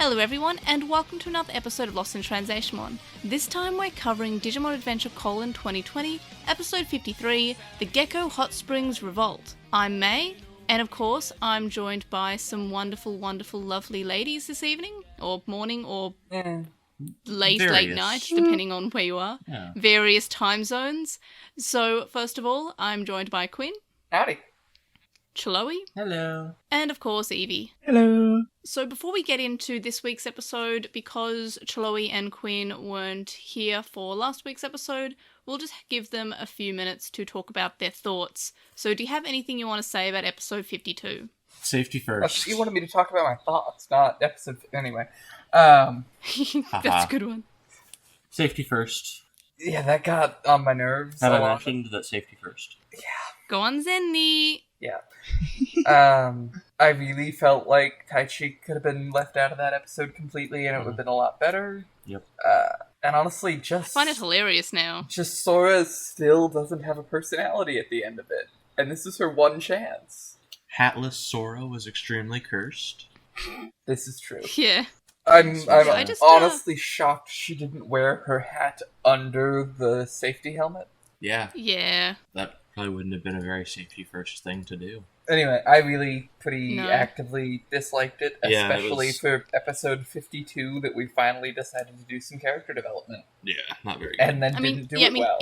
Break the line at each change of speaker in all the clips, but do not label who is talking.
Hello everyone, and welcome to another episode of LostinTranslationmon. This time we're covering Digimon Adventure: 2020, episode 53, The Gecko Hot Springs Revolt. I'm May, and of course I'm joined by some wonderful, lovely ladies this evening, or morning, or late night, depending on where you are. Yeah. Various time zones. So first of all, I'm joined by Quinn.
Howdy.
Chloe.
Hello.
And of course, Evie.
Hello.
So before we get into this week's episode, because Chloe and Quinn weren't here for last week's episode, we'll just give them a few minutes to talk about their thoughts. So do you have anything you want to say about episode 52?
Safety first.
You wanted me to talk about my thoughts, not episode... Anyway.
That's a good one.
Safety first.
Yeah, that got on my nerves.
Have I mentioned that safety first?
Yeah.
Go on, Zenny.
Yeah. I really felt like Taichi could have been left out of that episode completely and it would have been a lot better.
Yep.
And honestly, I
find it hilarious now.
Just Sora still doesn't have a personality at the end of it. And this is her one chance.
Hatless Sora was extremely cursed.
This is true.
Yeah.
I'm honestly shocked she didn't wear her hat under the safety helmet.
Yeah.
Yeah.
That probably wouldn't have been a very safety first thing to do.
Anyway, I really pretty actively disliked it, especially for episode 52 that we finally decided to do some character development.
Yeah, not very good.
And then didn't do it well.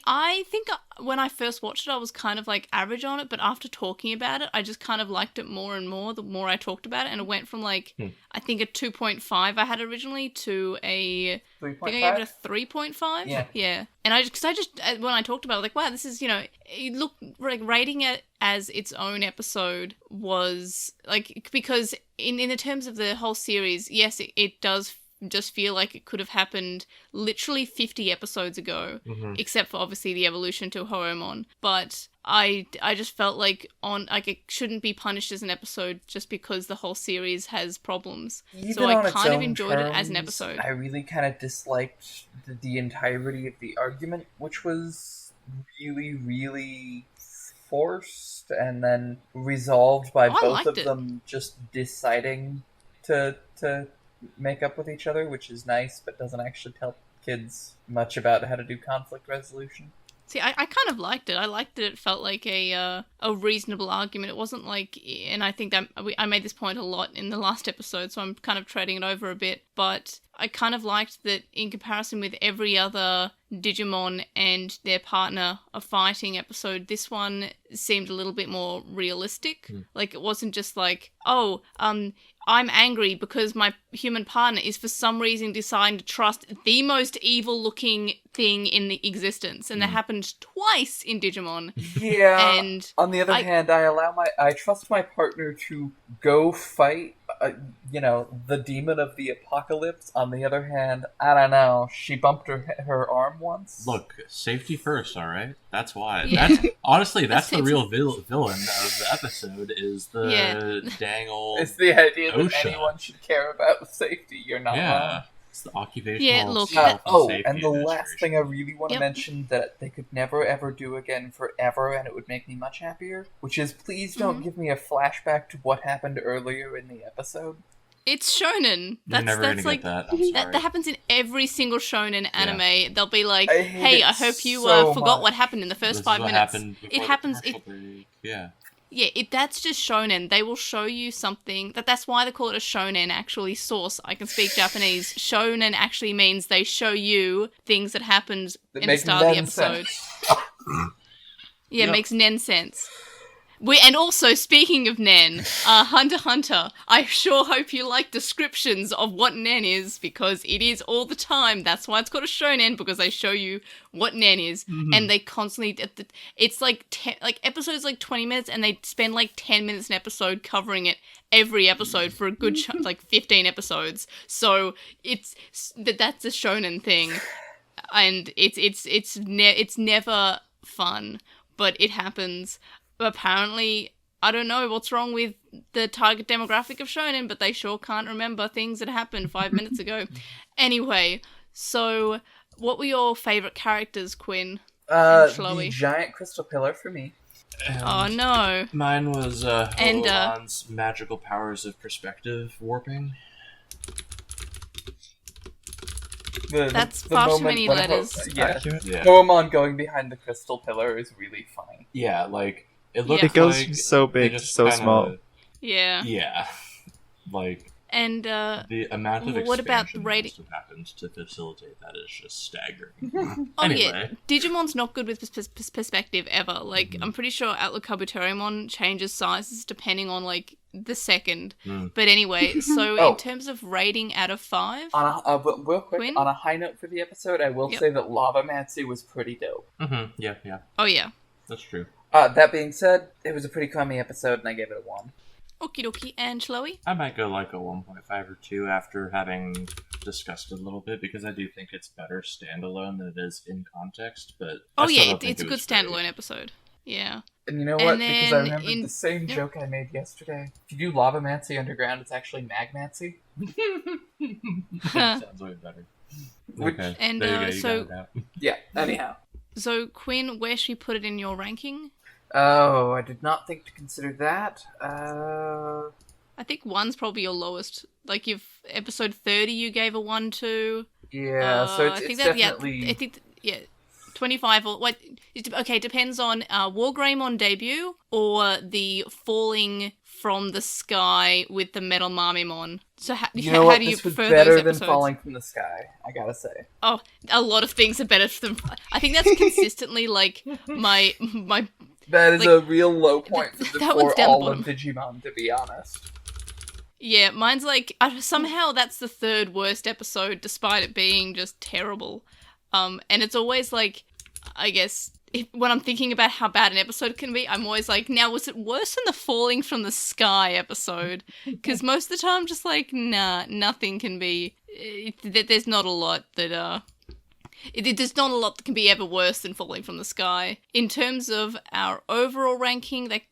I think when I first watched it, I was kind of like average on it, but after talking about it, I just kind of liked it more and more the more I talked about it, and it went from like, I think a 2.5 I had originally to a
3.5?
I think I gave it a 3.5. Yeah. And I just when I talked about it, like, wow, this is, look, like rating it as its own episode was like, because in the terms of the whole series, yes, it does just feel like it could have happened literally 50 episodes ago, except for obviously the evolution to Horomon. But I just felt like it shouldn't be punished as an episode just because the whole series has problems.
Even
so I kind of enjoyed it as an episode.
I really kind of disliked the entirety of the argument, which was really, really forced and then resolved by both of them just deciding to make up with each other, which is nice, but doesn't actually tell kids much about how to do conflict resolution.
See, I kind of liked it. I liked that it felt like a reasonable argument. It wasn't like, and I think that I made this point a lot in the last episode, so I'm kind of treading it over a bit, but I kind of liked that in comparison with every other Digimon and their partner a fighting episode, this one seemed a little bit more realistic. Like, it wasn't just like, I'm angry because my human partner is for some reason deciding to trust the most evil-looking thing in the existence, and that happened twice in Digimon.
Yeah.
And
on the other hand, I trust my partner to go fight, the demon of the apocalypse. On the other hand, I don't know. She bumped her arm once.
Look, safety first, all right. That's why.
Yeah.
That's the real villain of the episode. Is the dang old.
It's the idea that
OSHA.
Anyone should care about safety. You're not wrong.
It's the occupational.
Yeah, look.
And the last thing I really want to mention that they could never ever do again forever, and it would make me much happier, which is please don't give me a flashback to what happened earlier in the episode.
It's shonen.
You're never gonna
like
get that. I'm sorry.
that happens in every single shonen anime. Yeah. They'll be like,
I
hope you
so
forgot
much.
What happened in the first 5 minutes. It happens.
Yeah.
Yeah, that's just shonen. They will show you something. That's why they call it a shonen, actually. Source, I can speak Japanese. Shonen actually means they show you things that happened in the start of the episode. It makes nen sense. And also, speaking of nen, Hunter x Hunter, I sure hope you like descriptions of what nen is, because it is all the time. That's why it's called a shonen, because they show you what nen is, and they constantly... It's like episodes like 20 minutes, and they spend like 10 minutes an episode covering it every episode for a good 15 episodes. So that's a shonen thing, and it's never fun, but it happens. Apparently, I don't know what's wrong with the target demographic of shonen, but they sure can't remember things that happened 5 minutes ago. Anyway, so what were your favourite characters, Quinn?
The giant crystal pillar for me.
Oh no.
Mine was Holomon's magical powers of perspective warping.
That's far too many letters.
Zurmon going behind the crystal pillar is really funny.
Yeah, like, it looks
It goes
like
from so big to so small.
Yeah.
Yeah. Like,
and
the amount of
what about
expansion that must have happened to facilitate that is just staggering.
Yeah, Digimon's not good with perspective ever. Like, I'm pretty sure Atlas Kabuterimon changes sizes depending on, like, the second. But anyway, so in terms of rating out of 5...
real quick,
Quinn?
on a high note for the episode, I will say that Lavamancy was pretty dope.
Yeah.
Oh, yeah.
That's true.
That being said, it was a pretty crummy episode, and I gave it a 1.
Okie dokie, and Chloe?
I might go like a 1.5 or 2 after having discussed it a little bit, because I do think it's better standalone than it is in context, but
it's a good standalone episode. Yeah.
And you know what? Because I remembered the same joke I made yesterday. If you do Lavamancy underground, it's actually Magmancy.
Sounds way better. Okay.
And
anyhow.
So, Quinn, where should we put it in your ranking?
Oh, I did not think to consider that.
I think 1's probably your lowest. Like, episode 30 you gave a 1 to.
Yeah, so it's definitely...
I think 25 or... what? Okay, it depends on Wargreymon debut or the falling from the sky with the Metal Marmimon. So how do you prefer
better
those episodes?
Than Falling from the Sky, I gotta say.
Oh, a lot of things are better than... I think that's consistently, like, my...
That is a real low point for all
of
Digimon, to be honest.
Yeah, mine's like... somehow that's the 3rd worst episode, despite it being just terrible. And it's always like... I guess... when I'm thinking about how bad an episode can be, I'm always like, now, was it worse than the Falling from the Sky episode? Because most of the time, I'm just like, nah, nothing can be... there's not a lot that... There's not a lot that can be ever worse than Falling from the Sky. In terms of our overall ranking, that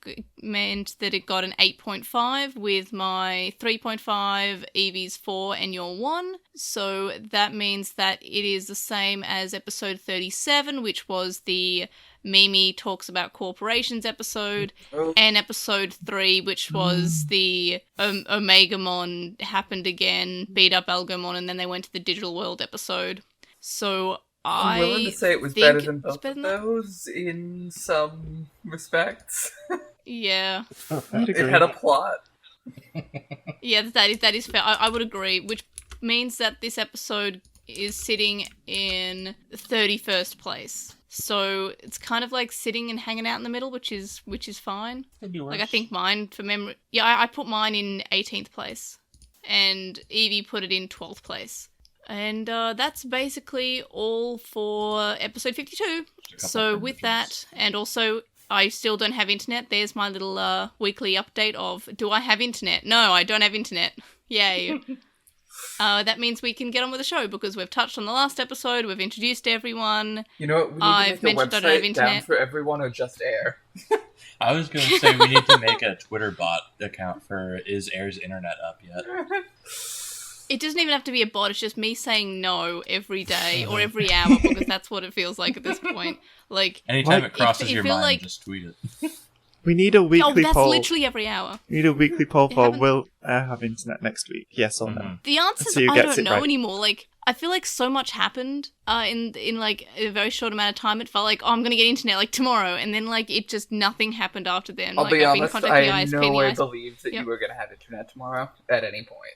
meant that it got an 8.5 with my 3.5, Evie's 4, and your 1. So that means that it is the same as episode 37, which was the Mimi Talks About Corporations episode, and episode 3, which was the Omegamon happened again, beat up Algomon, and then they went to the digital world episode. So
I'm willing to say it was better than both of those in some respects.
Yeah.
It had a plot.
Yeah, that is fair. I would agree, which means that this episode is sitting in 31st place. So it's kind of like sitting and hanging out in the middle, which is fine. Like, I think mine, for memory... Yeah, I put mine in 18th place. And Evie put it in 12th place. And that's basically all for episode 52. So with that, and also I still don't have internet, there's my little weekly update of, do I have internet? No, I don't have internet. Yay. That means we can get on with the show, because we've touched on the last episode, we've introduced everyone.
You know what, we need to make a website down for everyone or just Air.
I was going to say we need to make a Twitter bot account for Is Air's internet up yet?
It doesn't even have to be a bot, it's just me saying no every day or every hour, because that's what it feels like at this point. Like,
anytime it crosses your mind, just tweet it.
We need a weekly poll.
Oh, that's literally every hour.
We need a weekly poll for will Air have internet next week? Yes or no?
The answer's I don't know anymore. Like, I feel like so much happened in like a very short amount of time. It felt like, oh, I'm going to get internet like tomorrow, and then like it just nothing happened after then.
I'll be honest, I in no way believed that you were going to have internet tomorrow at any point.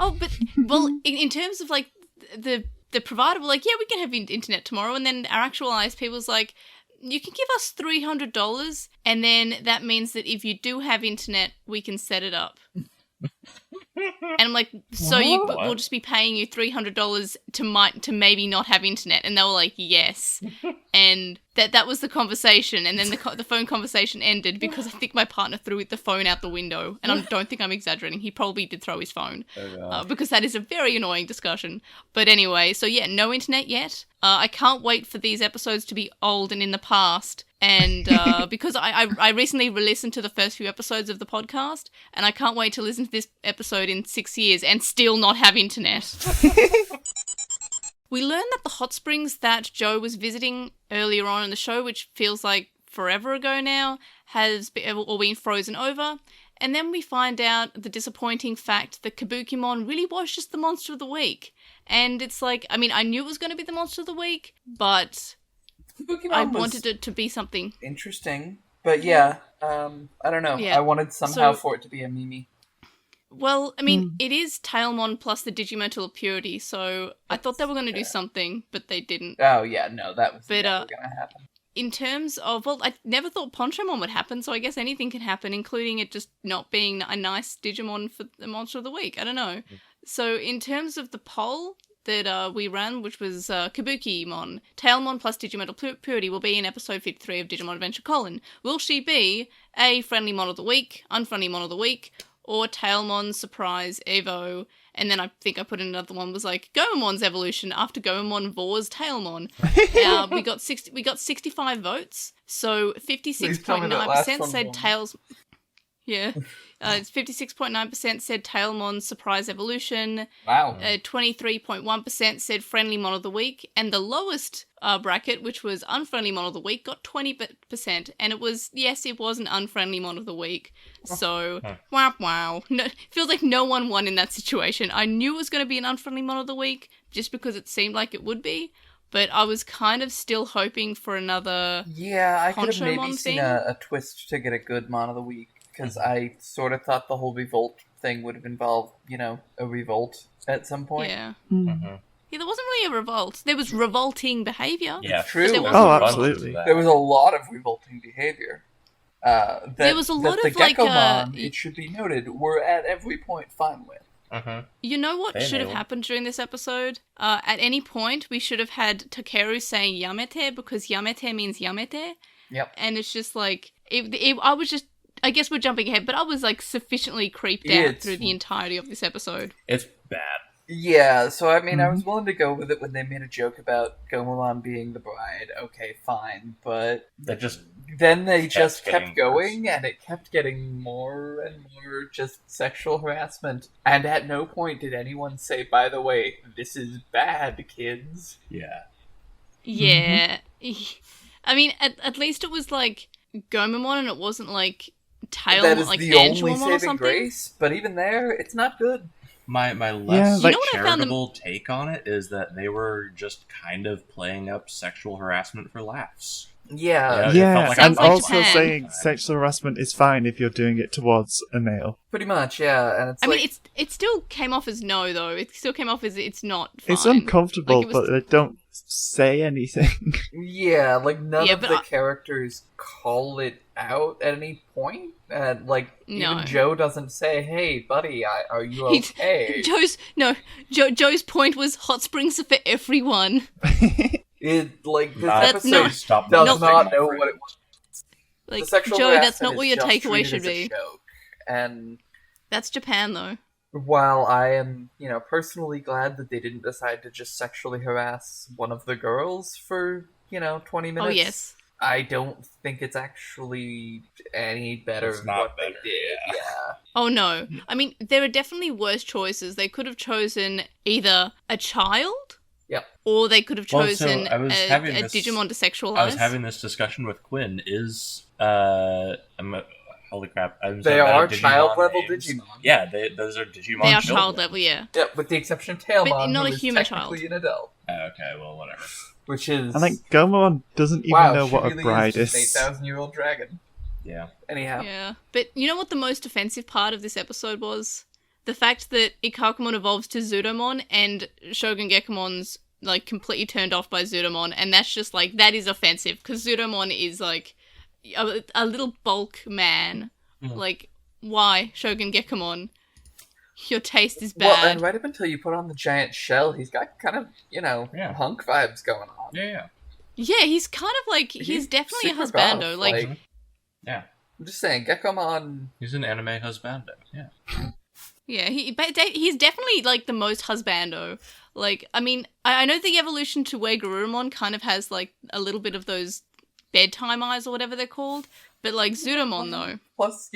Oh, but, well, in terms of, like, the provider, we're like, yeah, we can have internet tomorrow, and then our actual ISP was like, you can give us $300, and then that means that if you do have internet, we can set it up. And I'm like, so we'll just be paying you $300 to maybe not have internet. And they were like, yes. And that was the conversation. And then the phone conversation ended because I think my partner threw the phone out the window. And I don't think I'm exaggerating. He probably did throw his phone because that is a very annoying discussion. But anyway, so yeah, no internet yet. I can't wait for these episodes to be old and in the past. And because I recently re-listened to the first few episodes of the podcast, and I can't wait to listen to this episode in 6 years and still not have internet. We learned that the hot springs that Joe was visiting earlier on in the show, which feels like forever ago now, has all been frozen over. And then we find out the disappointing fact that Kabukimon really was just the monster of the week. And it's like, I mean, I knew it was going to be the monster of the week, but I wanted it to be something
interesting. But yeah, I don't know. Yeah. I wanted somehow for it to be a Mimi.
Well, I mean, it is Tailmon plus the Digimental of Purity, so I thought they were going to do something, but they didn't.
Oh, yeah, no, that was never going to happen.
In terms of, well, I never thought Ponchomon would happen, so I guess anything can happen, including it just not being a nice Digimon for the Monster of the Week. I don't know. So in terms of the poll that we ran, which was Kabukimon, Tailmon plus Digimental Purity will be in episode 53 of Digimon Adventure : Will she be a Friendly Mon of the Week, Unfriendly Mon of the Week, or Tailmon Surprise Evo? And then I think I put in another one was like Goemon's evolution after Goemon Vors Tailmon. We got 65 votes, so 56.9% said Tails. Yeah, it's 56.9% said Tailmon Surprise Evolution.
Wow.
23.1% said Friendly Mon of the Week, and the lowest bracket, which was Unfriendly Mon of the Week, got 20%, and it was an Unfriendly Mon of the Week. So, wow. No, feels like no one won in that situation. I knew it was going to be an Unfriendly Mon of the Week, just because it seemed like it would be, but I was kind of still hoping for another
I could have maybe seen a twist to get a good Mon of the Week. Because I sort of thought the whole Revolt thing would have involved, a revolt at some point.
Yeah. Mm-hmm. Yeah, there wasn't really a revolt. There was revolting behavior.
Yeah,
true.
Absolutely.
There was a lot of revolting behavior.
There was a lot of,
Geckomon, it should be noted, were at every point fine with.
Uh-huh.
You know what should have happened during this episode? At any point, we should have had Takeru saying Yamete, because Yamete means Yamete.
Yep.
And it's just like, I guess we're jumping ahead, but I was sufficiently creeped out through the entirety of this episode.
It's bad.
Yeah, so I mean, I was willing to go with it when they made a joke about Gomamon being the bride. Okay, fine, but then they just kept going, and it kept getting more and more just sexual harassment. And at no point did anyone say, by the way, this is bad, kids.
Yeah.
Yeah. I mean, at least it was Gomamon, and it wasn't Tailmon,
that is the only saving grace, but even there, it's not good.
My less charitable take on it is that they were just kind of playing up sexual harassment for laughs.
Yeah,
and also saying sexual harassment is fine if you're doing it towards a male.
Pretty much, yeah. And it's
it still came off as no, though. It still came off as it's not fine.
It's uncomfortable, but they don't say anything.
Yeah, none of the characters call it out at any point. Even Joe doesn't say, "Hey, buddy, are you okay?"
Joe's point was hot springs are for everyone.
This episode does not know what it was.
Joe, that's not what your takeaway should be.
And
that's Japan, though.
While I am, personally glad that they didn't decide to just sexually harass one of the girls for, 20 minutes.
Oh, yes.
I don't think it's actually any better than what they did. Yeah.
Oh, no. I mean, there are definitely worse choices. They could have chosen either a child.
Yep.
Or they could have chosen a Digimon to sexualize.
I was having this discussion with Quinn. Holy crap.
They are child-level Digimon.
Yeah, those are Digimon.
They are child-level, yeah.
Yeah, with the exception of Tailmon,
but not
who
a
is
human
technically
child.
an adult.
Okay, well, whatever.
Which is...
I think Gomamon doesn't even know what a bride is.
Wow, she really is an 8,000-year-old dragon.
Yeah.
Anyhow.
Yeah. But you know what the most offensive part of this episode was? The fact that Ikkakumon evolves to Zurmon and Shogun Geckomon's completely turned off by Zurmon, and that's just that is offensive, because Zurmon is a little bulk man. Why, Shogun Geckomon? Your taste is bad.
Well, and right up until you put on the giant shell, he's got kind of, hunk vibes going on.
Yeah.
Yeah, he's kind of he's definitely a husbando.
Yeah.
I'm just saying, Geckomon...
He's an anime husbando, yeah.
Yeah, he's definitely, the most husbando. I mean, I know the evolution to where Garurumon kind of has, a little bit of those bedtime eyes or whatever they're called, but, Zurmon, though.
Plus,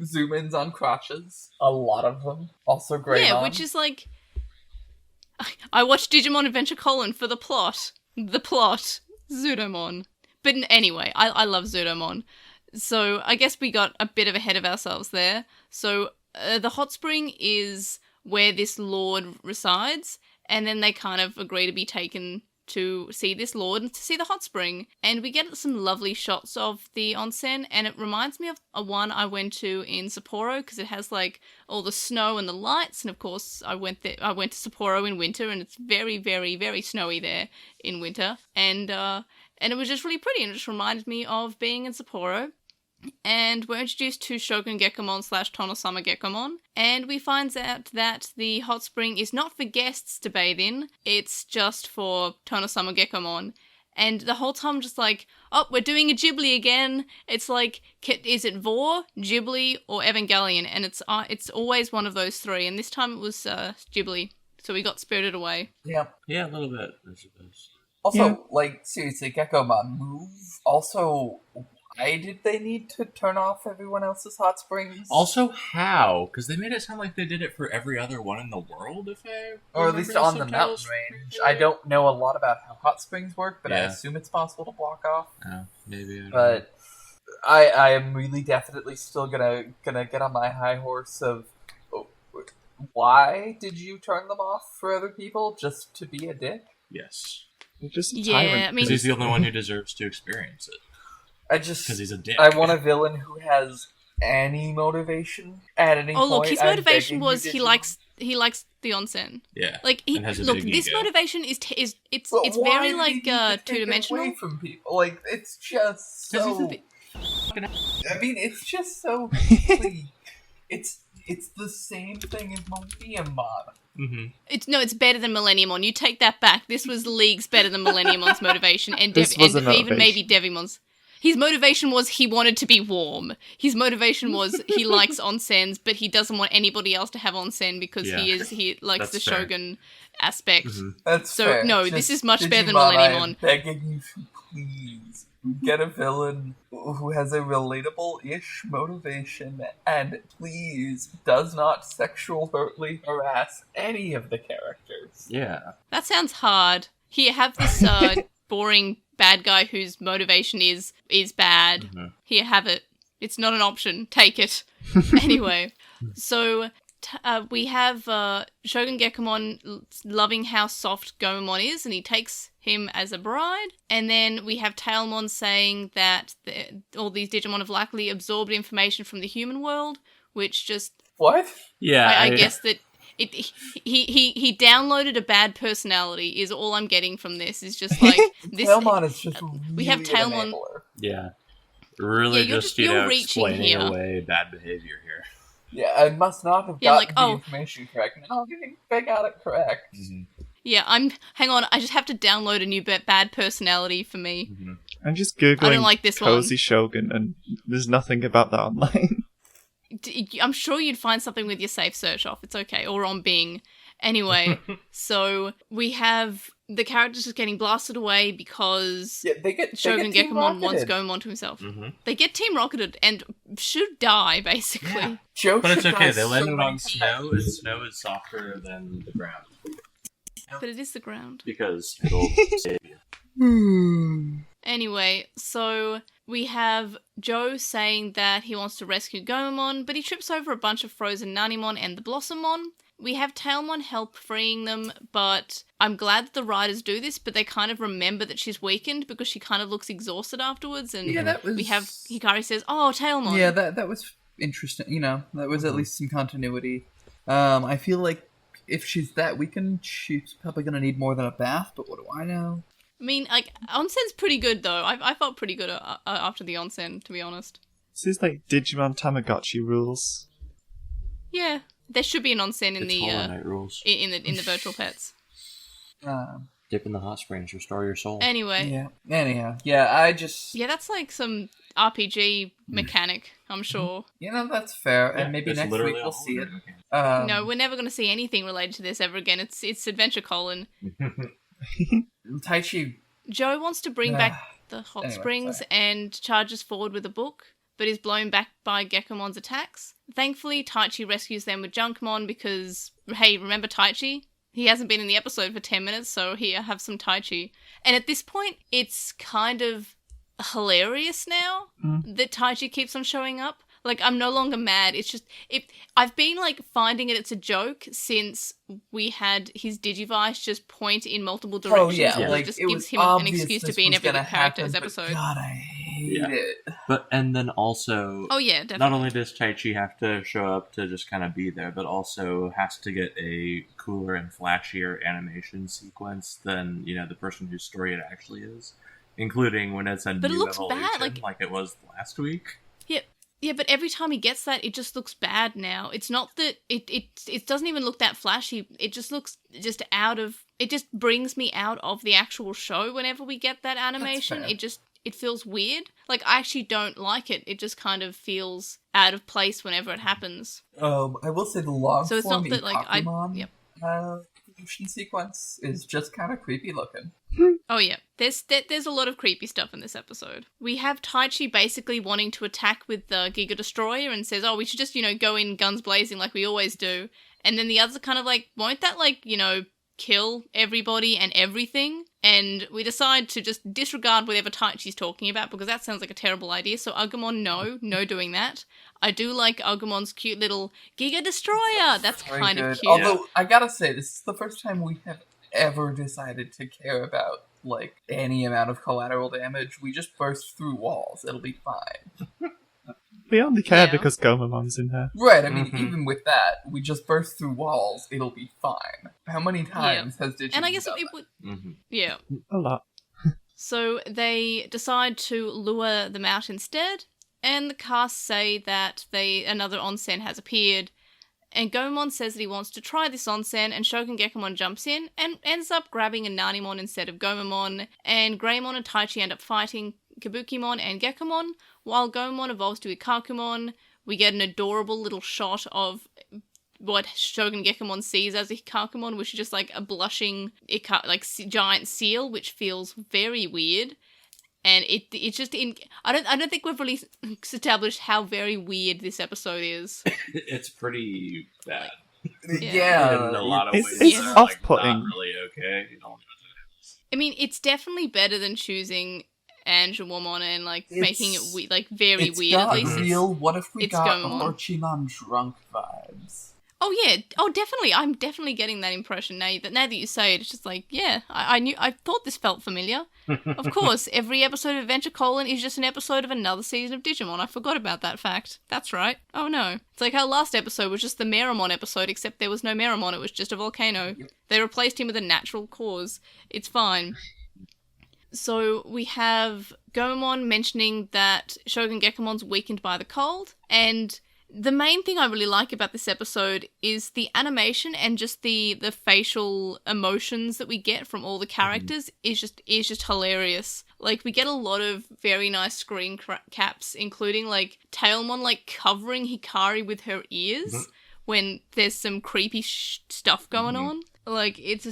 zoom-ins on crotches. A lot of them. Also great.
Yeah, which is, I watched Digimon Adventure : for the plot. The plot. Zurmon. But anyway, I love Zurmon. So I guess we got a bit of ahead of ourselves there. So the hot spring is where this lord resides, and then they kind of agree to be taken to see this lord and to see the hot spring. And we get some lovely shots of the onsen, and it reminds me of a one I went to in Sapporo, because it has like all the snow and the lights. And of course I went to Sapporo in winter, and it's very, very, very snowy there in winter. And it was just really pretty, and it just reminded me of being in Sapporo. And we're introduced to Shogun Geckomon / Tonosama Geckomon, and we find out that the hot spring is not for guests to bathe in, it's just for Tonosama Geckomon. And the whole time I'm just like, oh, we're doing a Ghibli again. It's like, is it Vor, Ghibli, or Evangelion? And it's always one of those three, and this time it was Ghibli, so we got Spirited Away.
Yeah.
Yeah, a little bit, I suppose.
Also, seriously, Geckomon, move. Also, why did they need to turn off everyone else's hot springs?
Also, how? Because they made it sound like they did it for every other one in the world,
or at least on the mountain range. I don't know a lot about how hot springs work, but I assume it's possible to block off.
Oh, maybe.
But I am really definitely still gonna get on my high horse of why did you turn them off for other people just to be a dick?
Yes.
You're just a
Yeah,
tyrant.
I mean,
Because he's the only one who deserves to experience it. Because he's a dick.
I want a villain who has any motivation at any point.
Oh look, his motivation was he likes the onsen.
Yeah.
Like look, this
ego.
motivation is it's very like two-dimensional.
Away from people, like it's just so. I mean, it's just so. It's the same thing as Millennium Mod.
Mm-hmm.
It's better than Millenniumon. You take that back. This was leagues better than Millenniumon's motivation, and even maybe Devimon's. His motivation was he wanted to be warm. His motivation was he likes onsens, but he doesn't want anybody else to have onsen because he likes the
fair.
Shogun aspect.
Mm-hmm. That's
so
fair.
No,
Just
this is much better than
Digimon,
Millenniumon.
I'm begging you to please get a villain who has a relatable-ish motivation and please does not sexually harass any of the characters.
Yeah.
That sounds hard. Here, have this boring bad guy whose motivation is bad.
Mm-hmm.
Here, have it. It's not an option. Take it. Anyway, so we have Shogun Geckomon loving how soft Gomamon is, and he takes him as a bride. And then we have Tailmon saying that all these Digimon have likely absorbed information from the human world, which just...
What?
Yeah.
I guess that... He downloaded a bad personality is all I'm getting from this. Is just like this.
Tailmon is just really
we have Tailmon.
Yeah. Really
you're
explaining
here.
away bad behavior here.
Yeah, I must not have gotten the information correct. No, I got it correct.
Mm-hmm.
Yeah, hang on, I just have to download a new bad personality for me.
Mm-hmm.
I'm just Googling
I don't like this
Cozy
one.
Shogun, and there's nothing about that online.
I'm sure you'd find something with your safe search off. It's okay. Or on Bing. Anyway, so we have the characters just getting blasted away because Shogun Geckomon wants Gomamon to himself.
Mm-hmm.
They get team rocketed and should die, basically.
Yeah.
But it's okay. They landed on snow, and snow is softer than the ground.
But it is the ground.
Because it'll save you.
Anyway, so we have Joe saying that he wants to rescue Gomamon, but he trips over a bunch of frozen Nanimon and the Blossomon. We have Tailmon help freeing them, but I'm glad that the riders do this, but they kind of remember that she's weakened because she kind of looks exhausted afterwards, and we have Hikari says, "Oh, Tailmon."
Yeah, that was interesting. You know, that was at least some continuity. I feel like if she's that weakened, she's probably going to need more than a bath, but what do I know?
I mean, like, Onsen's pretty good, though. I felt pretty good after the Onsen, to be honest.
This is like Digimon Tamagotchi rules.
Yeah, there should be an Onsen in
the rules.
in the virtual pets.
Dip in the hot springs, restore your soul.
Anyway.
Yeah. Anyhow, yeah,
Yeah, that's like some RPG mechanic, I'm sure.
You know, that's fair, and maybe next week we'll see it.
No, we're never going to see anything related to this ever again. It's Adventure Colon.
Taichi.
Joe wants to bring back the hot springs and charges forward with a book, but is blown back by Geckomon's attacks. Thankfully, Taichi rescues them with Junkmon because, hey, remember Taichi? He hasn't been in the episode for 10 minutes, so here, have some Taichi. And at this point, it's kind of hilarious now that Taichi keeps on showing up. Like, I'm no longer mad. It's just, I've been, like, finding it's a joke since we had his Digivice just point in multiple directions.
Oh, yeah.
Like, it just gives him an excuse to be in every character's episode.
God, I hate it.
And then also...
Oh, yeah, definitely.
Not only does Taichi have to show up to just kind of be there, but also has to get a cooler and flashier animation sequence than, the person whose story it actually is. Including when it's a new evolution, bad, like it was last week.
Yeah, but every time he gets that, it just looks bad now. It's not that it doesn't even look that flashy. It just looks it just brings me out of the actual show whenever we get that animation. It feels weird. Like, I actually don't like it. It just kind of feels out of place whenever it happens.
I will say the log
so it's
form
not that, like,
Ikkakumon evolution sequence is just kind of creepy looking.
Oh yeah, there's a lot of creepy stuff in this episode. We have Taichi basically wanting to attack with the Giga Destroyer and says, oh, we should just, go in guns blazing like we always do. And then the others are kind of like, won't that, like, kill everybody and everything? And we decide to just disregard whatever Taichi's talking about because that sounds like a terrible idea. So Agumon, no doing that. I do like Agumon's cute little Giga Destroyer. That's kind of cute.
Although, I gotta say, this is the first time we have ever decided to care about, like, any amount of collateral damage. We just burst through walls. It'll be fine.
We only care because Gomamon's in there.
Right, I mean, even with that, we just burst through walls. It'll be fine. How many times has Digimon
And I guess
done
it
that?
would... Yeah.
A lot.
So they decide to lure them out instead, and the cast say that another onsen has appeared, and Gomamon says that he wants to try this onsen, and Shogun Geckomon jumps in and ends up grabbing a Nanimon instead of Gomamon, and Greymon and Taichi end up fighting Kabukimon and Geckomon, while Gomamon evolves to Ikkakumon. We get an adorable little shot of what Shogun Geckomon sees as Ikkakumon, which is just like a blushing giant seal, which feels very weird. And it's just I don't think we've really established how very weird this episode is.
It's pretty bad.
Yeah,
in a lot of ways.
It's
that are,
off-putting.
Not really okay. You don't know what it is.
I mean, it's definitely better than choosing Angelwomon and making it very weird. At least
real. What if we got
Gomamon.
Orochimaru drunk vibes?
Oh yeah, definitely. I'm definitely getting that impression now that you say it. It's just like, yeah, I thought this felt familiar. Of course, every episode of Adventure : is just an episode of another season of Digimon. I forgot about that fact. That's right. Oh no. It's like our last episode was just the Meramon episode, except there was no Meramon, it was just a volcano. Yep. They replaced him with a natural cause. It's fine. So we have Gomamon mentioning that Shogun Geckomon's weakened by the cold, and the main thing I really like about this episode is the animation and just the facial emotions that we get from all the characters is just hilarious. Like, we get a lot of very nice screen caps, including like Tailmon like covering Hikari with her ears when there's some creepy stuff going on. Like, it's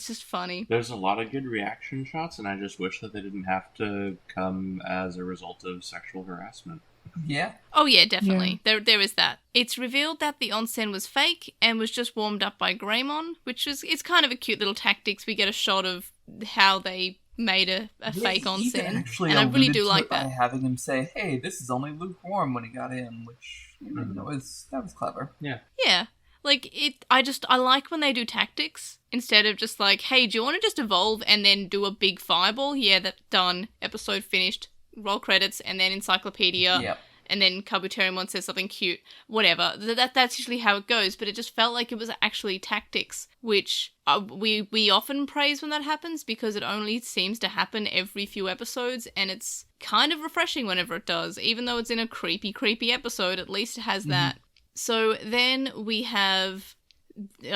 just funny.
There's a lot of good reaction shots, and I just wish that they didn't have to come as a result of sexual harassment.
Yeah.
Oh yeah, definitely. Yeah. There is that. It's revealed that the onsen was fake and was just warmed up by Greymon, it's kind of a cute little tactics. We get a shot of how they made a fake onsen, and I really do like that.
By having him say, "Hey, this is only lukewarm" when he got in, which that was clever.
Yeah.
Yeah. Like, I like when they do tactics instead of just like, hey, do you want to just evolve and then do a big fireball? Yeah, that's done. Episode finished. Roll credits, and then encyclopedia.
Yep.
And then Kabuterimon says something cute. Whatever. That's usually how it goes, but it just felt like it was actually tactics, which we often praise when that happens because it only seems to happen every few episodes, and it's kind of refreshing whenever it does. Even though it's in a creepy episode, at least it has that. So then we have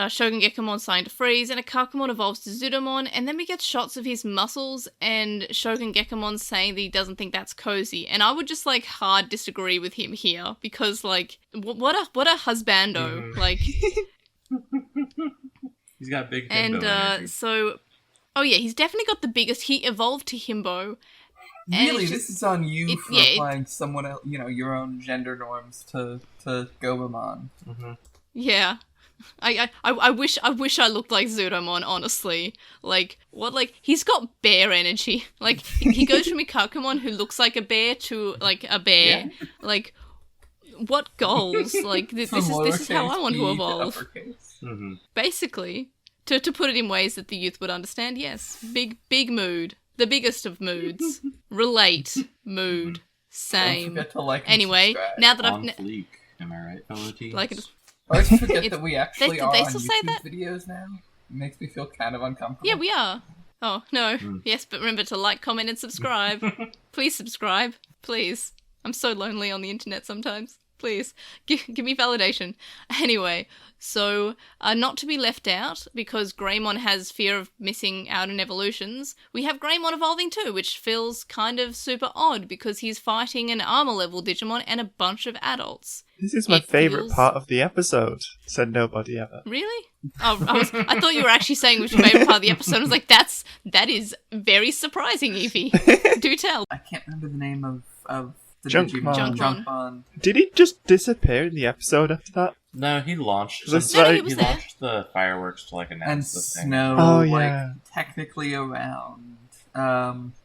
Shogun Geckomon starting to freeze, and Ikkakumon evolves to Zurmon, and then we get shots of his muscles, and Shogun Geckomon saying that he doesn't think that's cozy. And I would just hard disagree with him here, because what a husbando. Like,
he's got big himbo energy.
So, oh yeah, he's definitely got the biggest. He evolved to himbo.
Really, this is on you for applying someone else, your own gender norms to Gomamon.
Yeah. I wish I looked like Zurmon, honestly. Like, what, like, he's got bear energy. Like, he goes from Ikkakumon, who looks like a bear, to, like, a bear. Yeah. Like, what goals? Like, this is how I want to evolve.
Mm-hmm.
Basically, to put it in ways that the youth would understand, yes. Big mood. The biggest of moods. Relate. Mood. Same.
Don't forget to like and
anyway,
subscribe.
now that
On fleek. Am I right, fellow teens?
Like it.
I always forget that we actually are
they
on
still
YouTube
say that?
videos now. It makes me feel kind of uncomfortable.
Yeah, we are. Oh, no. Yes, but remember to like, comment, and subscribe. Please subscribe. Please. I'm so lonely on the internet sometimes. Please. Give me validation. Anyway, so not to be left out, because Greymon has fear of missing out on evolutions, we have Greymon evolving too, which feels kind of super odd, because he's fighting an armor level Digimon and a bunch of adults.
This is my favourite part of the episode, said nobody ever.
Really? Oh, I thought you were actually saying it was your favourite part of the episode. I was like, that is very surprising, Evie. Do tell.
I can't remember the name of the
Junkmon.
Junkmon.
Did he just disappear in the episode after that?
No, he launched.
He launched
the fireworks to, like, announce the thing.
Snow,
Oh, yeah.
like, technically around.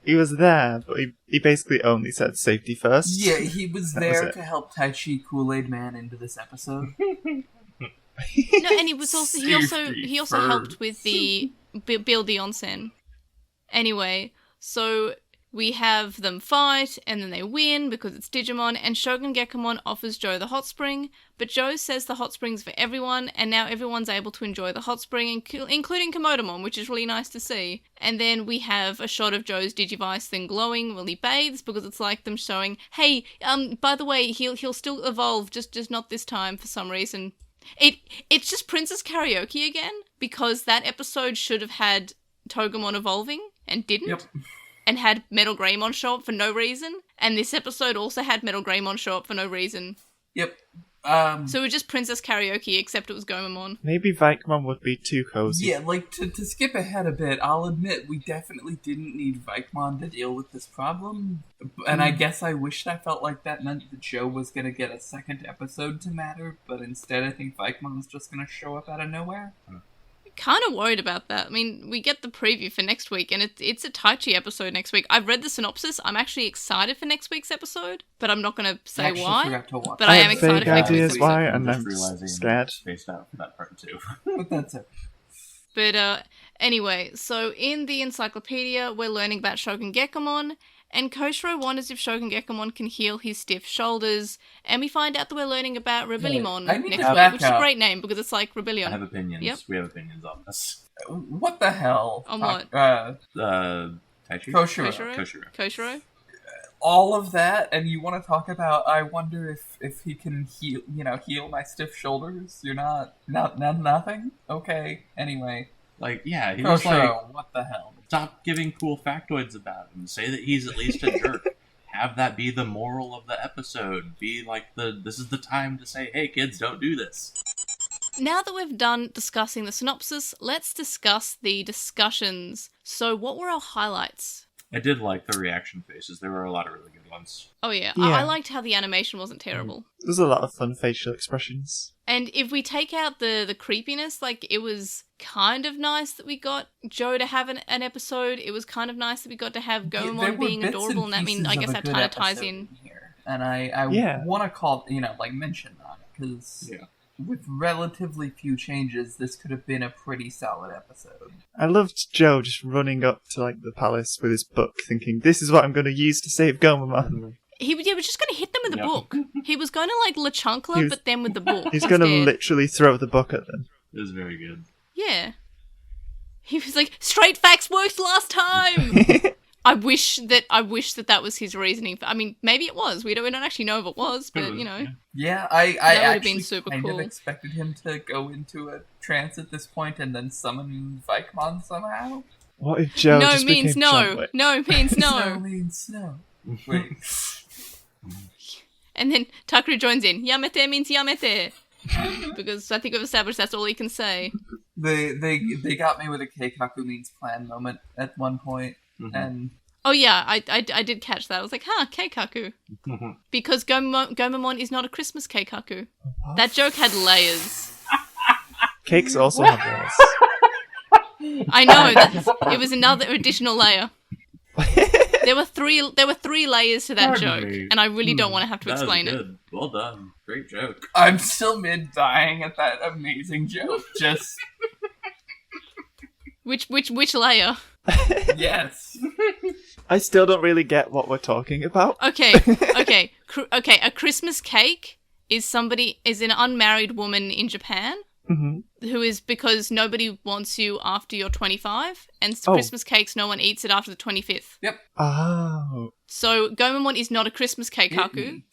He was there, but he basically only said safety first.
Yeah, he was there to help Taichi Kool-Aid Man into this episode.
No, and he also helped with the build the onsen. Anyway, so we have them fight, and then they win because it's Digimon, and Shogun Geckomon offers Joe the hot spring, but Joe says the hot spring's for everyone, and now everyone's able to enjoy the hot spring, including Komodamon, which is really nice to see. And then we have a shot of Joe's Digivice thing glowing while he bathes, because it's like them showing, hey, by the way, he'll still evolve, just not this time for some reason. It's just Princess Karaoke again, because that episode should have had Togemon evolving, and didn't.
Yep.
And had Metal Greymon show up for no reason. And this episode also had Metal Greymon show up for no reason.
Yep.
So it was just Princess Karaoke, except it was Gomamon.
Maybe Vikemon would be too cozy.
Yeah, like, to skip ahead a bit, I'll admit we definitely didn't need Vikemon to deal with this problem. And I guess I wished I felt like that meant the Joe was going to get a second episode to matter, but instead I think Vikemon's just going to show up out of nowhere.
Kind of worried about that. I mean, we get the preview for next week, and it's a Taichi episode next week. I've read the synopsis. I'm actually excited for next week's episode, but I'm not going to say why. But I am excited for next week's episode.
Why, and I'm
scared. Spaced out for that part too.
But that's it.
But anyway, so in the encyclopedia, we're learning about Shogun Geckomon, and Koshiro wonders if Shogun Geckomon can heal his stiff shoulders, and we find out that we're learning about Rebellimon next week, which is a great name because it's like Rebellion.
I have opinions.
Yep.
We have opinions on this.
What the hell?
On what?
Taichi?
Koshiro?
All of that, and you want to talk about, I wonder if he can heal my stiff shoulders? You're not nothing? Okay, anyway.
Like, yeah, he was
Koshiro,
like,
what the hell?
Stop giving cool factoids about him. Say that he's at least a jerk. Have that be the moral of the episode. Be like this is the time to say, hey kids, don't do this.
Now that we've done discussing the synopsis, let's discuss the discussions. So what were our highlights?
I did like the reaction faces. There were a lot of really good ones.
Oh yeah. I liked how the animation wasn't terrible.
There's a lot of fun facial expressions.
And if we take out the creepiness, like, it was kind of nice that we got Joe to have an episode. It was kind of nice that we got to have Gomamon being adorable, and I guess that kind of ties in.
Here. And I want to call, mention that, because with relatively few changes, this could have been a pretty solid episode.
I loved Joe just running up to, like, the palace with his book, thinking, this is what I'm going to use to save Gomamon.
He was just going to hit them with the book. He was going to, like, LeChunkla, but then with the book.
He's going to literally throw the book at them.
It was very good.
Yeah. He was like, straight facts worked last time! I wish that was his reasoning. I mean, maybe it was. We don't actually know if it was, but,
Yeah, I
that would have
actually
been super
kind
cool.
of expected him to go into a trance at this point and then summon Vikemon somehow.
What if Joe just
means
became
no.
John Wick?
No means no.
Snow means no. Wait.
And then Takaru joins in. Yamete means yamete. Because I think we've established that's all he can say.
They got me with a Keikaku means plan moment at one point, and
oh yeah, I did catch that. I was like, Keikaku. Because Gomamon is not a Christmas Keikaku. That joke had layers.
Cakes also have layers.
I know, it was another additional layer. There were three layers to that
Pardon
joke,
me.
and I really don't want to have to
That was
explain it.
good. Well done. Great joke.
I'm still mid-dying at that amazing joke. Just...
Which layer?
yes.
I still don't really get what we're talking about.
Okay. A Christmas cake is an unmarried woman in Japan who is because nobody wants you after you're 25, and Christmas cakes no one eats it after the 25th.
Yep.
Oh.
So Gomamon is not a Christmas keikaku.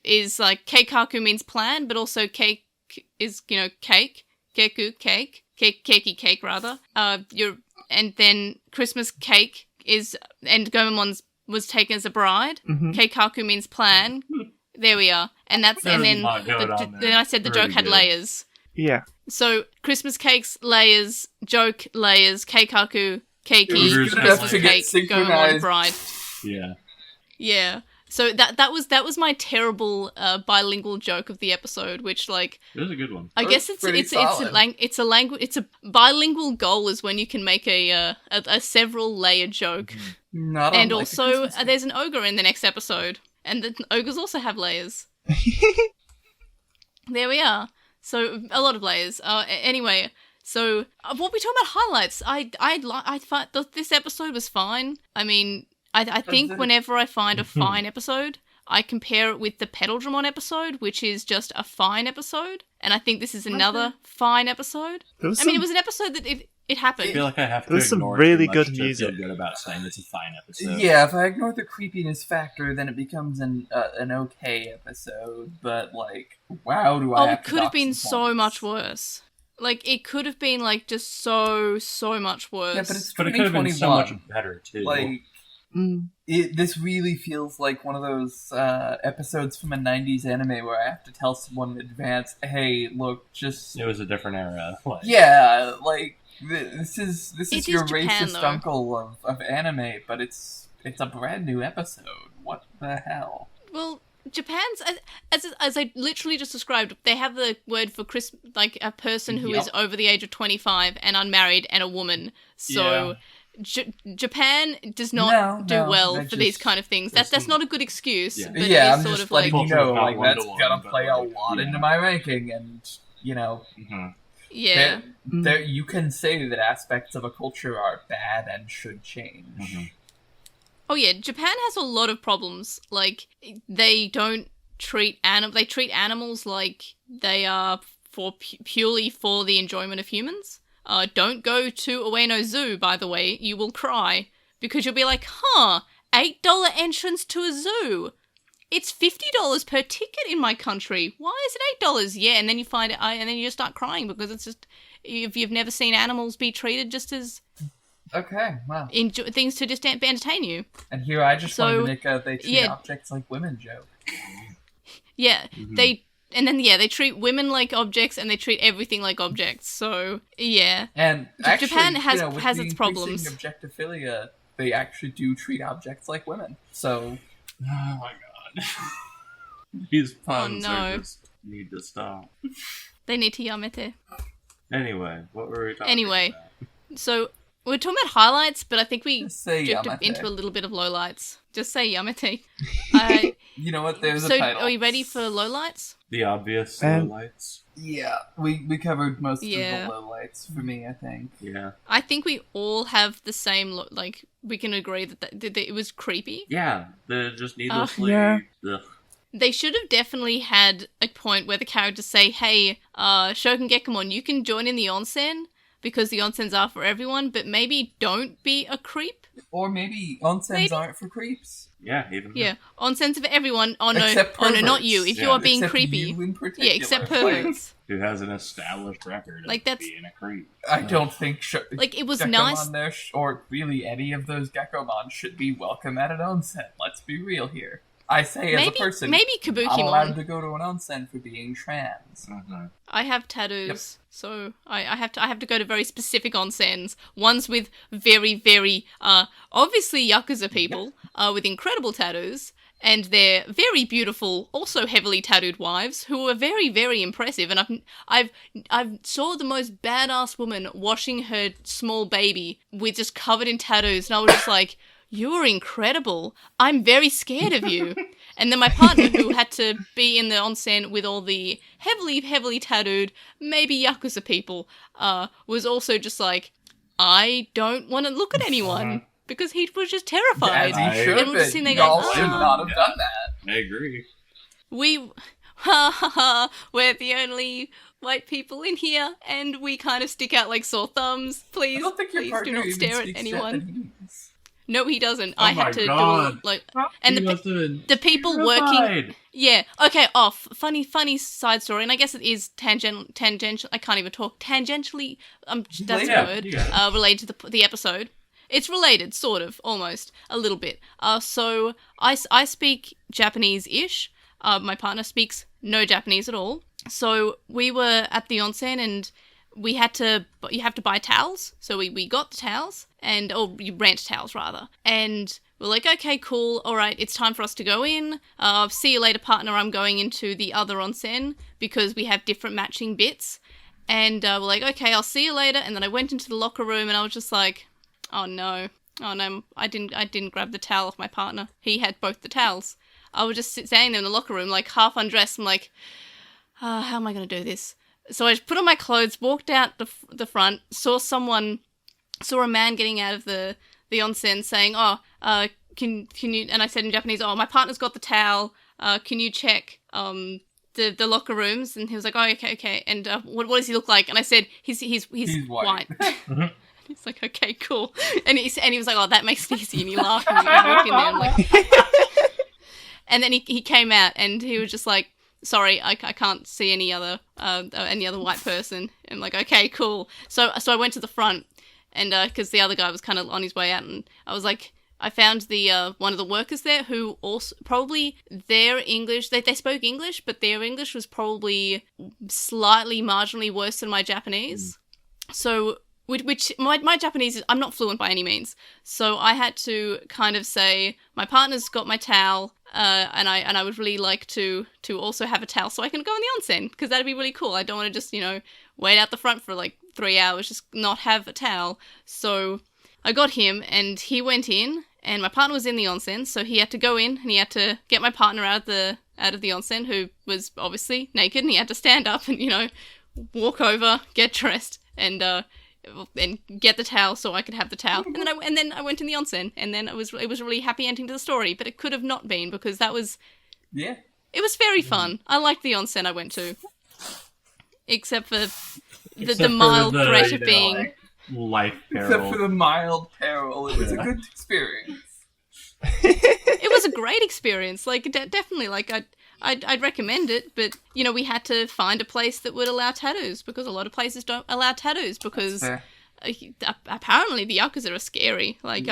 Is like keikaku means plan, but also cake is cake. Keku cake. Keiki cake rather. And then Christmas cake is, and Gomamon's was taken as a bride. Keikaku means plan. There we are. And that's
There's
and
a lot going on
then
there.
I said the
Pretty
joke had
good.
layers.
Yeah.
So Christmas cakes, layers, joke, layers, keikaku, keiki,
Ogres
Good enough
Christmas
to get
cake, Gomamon,
synchronized.
bride.
Yeah.
Yeah. So that was my terrible bilingual joke of the episode, which like
It was a good one.
I
That's
guess
pretty
it's
solid.
it's a bilingual goal is when you can make a several layer joke,
Not
and
unlike a
also
Christmas cake.
there's an ogre in the next episode, and the ogres also have layers. There we are. So a lot of layers. Anyway, so what we talking about highlights? I thought this episode was fine. I mean, I think whenever I find a fine episode, I compare it with the Pedaldramon episode, which is just a fine episode, and I think this is another fine episode. I mean, it was an episode that it happened.
I feel like I have to
There's some
ignore
really
too much
good
to
music.
feel good about saying it's a fine episode.
Yeah, if I ignore the creepiness factor, then it becomes an okay episode. But like, wow, do I?
Oh,
have
it
to
could have
dock
been
some
so
points.
much worse. Like, it could have been, like, just so much worse.
Yeah, but it's
But it could have been so much
2021.
better too.
Like, this really feels like one of those episodes from a '90s anime where I have to tell someone in advance, "Hey, look, just
it was a different era. Like,
yeah, like this is
It is
your
Japan,
racist
though.
uncle of anime, but it's a brand new episode. What the hell?"
Well, Japan's, as I literally just described, they have the word for like a person who is
Yep.
over the age of 25 and unmarried and a woman. So Japan does not do well
that
for these
just-
kind of things. That's not a good excuse.
Yeah.
But
Yeah,
it
I'm
is sort
just
of like,
letting you know,
Culture's
like
not
that's
one-to-one,
gonna
but,
play a
like,
lot
yeah.
into my ranking, and
yeah.
there you can say that aspects of a culture are bad and should change.
Oh yeah, Japan has a lot of problems. Like, they don't treat they treat animals like they are for purely for the enjoyment of humans. Don't go to Ueno Zoo, by the way. You will cry because you'll be like, $8 entrance to a zoo. It's $50 per ticket in my country. Why is it $8? Yeah, and then you find it, and then you just start crying because it's just you've never seen animals be treated just as
Okay, wow.
things to just entertain you.
And here I just wanted to make a they treat
yeah.
objects like women joke.
Yeah, they treat women like objects and they treat everything like objects. So yeah,
And actually,
Japan has
with
has
the
its
increasing
problems.
Objectophilia, they actually do treat objects like women. So
Oh my god. These puns
no.
are just need to stop.
They need to yamete.
Anyway, what were we talking
Anyway,
about?
so we're talking about highlights, but I think we
just say
drifted
Yamate.
into a little bit of lowlights. Just say yamete.
You know what? There's
So
a title.
are we ready for lowlights?
The obvious
And-
lowlights.
Yeah, we covered most
Yeah.
of the lowlights for me, I think.
Yeah.
I think we all have the same like we can agree that it was creepy.
Yeah. The just needlessly.
Yeah.
Ugh.
They should have definitely had a point where the characters say, hey, Shogun Geckomon, you can join in the onsen, because the onsens are for everyone, but maybe don't be a creep.
Or maybe onsens
Maybe.
aren't for creeps.
Yeah, even
Yeah, onsens are for everyone. Oh no,
Except
oh no, not
perverts.
you. If you
Yeah.
are being
Except
creepy.
you in particular.
Yeah, except
Like,
perverts.
who has an established record
Like,
of
that's-
being a creep.
I don't think
Like, it was
Geckomon
nice.
there or really any of those Geckomon should be welcome at an onsen. Let's be real here. I say as a person,
maybe
I'm allowed
Kabukimon.
to go to an onsen for being trans.
I have tattoos, so I have to go to very specific onsens. Ones with very, very obviously Yakuza people with incredible tattoos, and their very beautiful, also heavily tattooed wives, who were very, very impressive. And I've saw the most badass woman washing her small baby with just covered in tattoos, and I was just like, "You're incredible. I'm very scared of you." And then my partner, who had to be in the onsen with all the heavily, heavily tattooed, maybe Yakuza people, was also just like, I don't want to look at anyone, because he was just terrified.
As he should
And we're just
have
sitting
been.
there
Y'all
going,
should not have done that.
I agree.
We're the only white people in here, and we kind of stick out like sore thumbs. Please,
I don't think your
please do
partner
not
even
stare at
speaks
anyone.
Japanese.
No, he doesn't.
Oh
I had to do and the people working. Yeah. Okay. Off. Funny side story, and I guess it is tangential. I can't even talk tangentially. That's a word.
Yeah.
Related to the episode. It's related, sort of, almost a little bit. So I speak Japanese-ish. My partner speaks no Japanese at all. So we were at the onsen, and you have to buy towels. So we got the towels, or you rent towels rather. And we're like, okay, cool. All right, it's time for us to go in. See you later, partner. I'm going into the other onsen because we have different matching bits. And we're like, okay, I'll see you later. And then I went into the locker room, and I was just like, oh no, I didn't grab the towel off my partner. He had both the towels. I was just standing there in the locker room, like half undressed. I'm like, how am I going to do this? So I just put on my clothes, walked out the front, saw a man getting out of the onsen saying, can you, and I said in Japanese, my partner's got the towel, can you check the locker rooms? And he was like, oh, okay, and what does he look like? And I said, he's white. He's like, okay, cool. And he was like, oh, that makes it easy, and he laughed, and I walked in there, I'm like, and then he came out, and he was just like, sorry, I can't see any other white person. And I'm like, okay, cool. So I went to the front, and because the other guy was kind of on his way out, and I was like, I found the one of the workers there who also probably their English, they spoke English, but their English was probably slightly marginally worse than my Japanese. So which my Japanese is, I'm not fluent by any means. So I had to kind of say, my partner's got my towel, and I would really like to also have a towel so I can go in the onsen, because that'd be really cool. I don't want to just, wait out the front for like 3 hours, just not have a towel. So I got him, and he went in, and my partner was in the onsen, so he had to go in, and he had to get my partner out of the onsen, who was obviously naked, and he had to stand up and, walk over, get dressed, and get the towel so I could have the towel. And then I went in the onsen, and then it was a really happy ending to the story, but it could have not been, because that was... Yeah. It was very fun. I liked the onsen I went to. Except for the mild threat of being...
life peril.
Except for the mild peril. It was a good experience.
It was a great experience. Like, definitely, like, I'd recommend it, but, we had to find a place that would allow tattoos, because a lot of places don't allow tattoos, because apparently the Yakuza are scary. Like,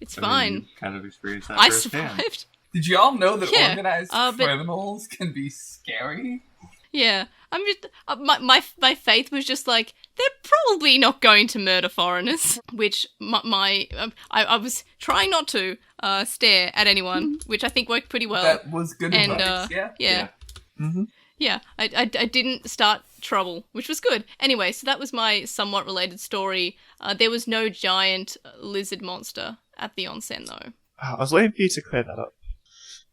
it's fine.
Kind of experience that
I
firsthand.
survived.
Did y'all know that organized criminals can be scary?
Yeah. I'm just, my faith was just like, they're probably not going to murder foreigners, which I was trying not to stare at anyone, which I think worked pretty well.
That was good advice,
yeah.
Mm-hmm.
Yeah, I didn't start trouble, which was good. Anyway, so that was my somewhat related story. There was no giant lizard monster at the onsen, though.
I was waiting for you to clear that up.